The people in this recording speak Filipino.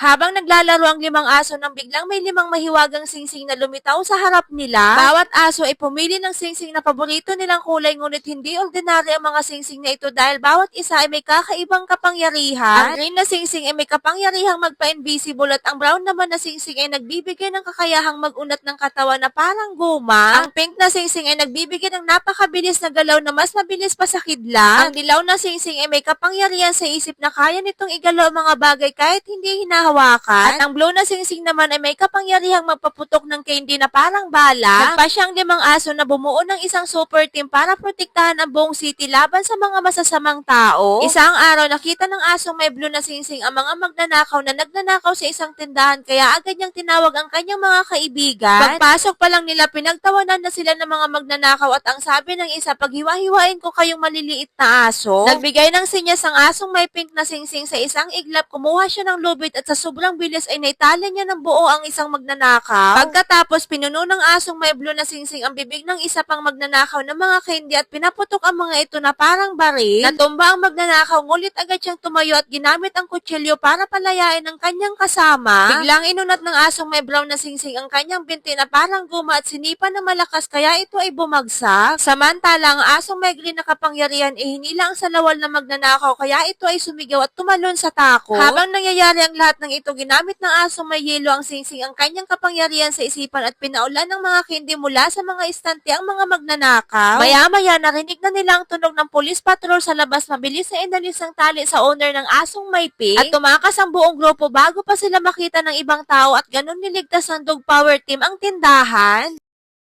Habang naglalaro ang 5 aso nang biglang may 5 mahiwagang singsing na lumitaw sa harap nila, bawat aso ay pumili ng singsing na paborito nilang kulay ngunit hindi ordinaryo ang mga singsing na ito dahil bawat isa ay may kakaibang kapangyarihan. Ang green na singsing ay may kapangyarihang magpa-invisible at ang brown naman na singsing ay nagbibigay ng kakayahang mag-unat ng katawan na parang guma. Ang pink na singsing ay nagbibigay ng napakabilis na galaw na mas mabilis pa sa kidlat. Ang dilaw na singsing ay may kapangyarihan sa isip na kaya nitong igalaw ang mga bagay kahit hindi hinahawakan. At ang blue na singsing naman ay may kapangyarihang magpaputok ng candy na parang bala. Nagpa siyang 5 aso na bumuo ng isang super team para protektahan ang buong city laban sa mga masasamang tao. Isang araw nakita ng asong may blue na singsing ang mga magnanakaw na nagnanakaw sa isang tindahan kaya agad niyang tinawag ang kanyang mga kaibigan. Pagpasok pa lang nila pinagtawanan na sila ng mga magnanakaw at ang sabi ng isa, paghiwa-hiwain ko kayong maliliit na aso. Nagbigay ng sinyas ang asong may pink na singsing sa isang iglap, kumuha siya ng lubid at sa sobrang bilis ay naitali niya ng buo ang isang magnanakaw. Pagkatapos pinuno ng asong may blue na singsing ang bibig ng isa pang magnanakaw ng mga candy at pinaputok ang mga ito na parang baril. Natumba ang magnanakaw ngulit agad siyang tumayo at ginamit ang kutsilyo para palayain ang kanyang kasama. Biglang inunat ng asong may brown na singsing ang kanyang binti na parang guma at sinipa na malakas kaya ito ay bumagsak. Samantala ang asong may green na kapangyarihan ay hinila ang salawal na magnanakaw kaya ito ay sumigaw at tumalon sa takot. Habang nangyayari ang lahat ng ito, ginamit ng asong may yelo ang singsing ang kanyang kapangyarihan sa isipan at pinaulan ng mga candy mula sa mga istante ang mga magnanakaw. Maya-maya narinig na nila ang tunog ng police patrol sa labas, mabilis na inalis ang tali sa owner ng asong may pink at tumakas ang buong grupo bago pa sila makita ng ibang tao at ganun niligtas ng dog power team ang tindahan.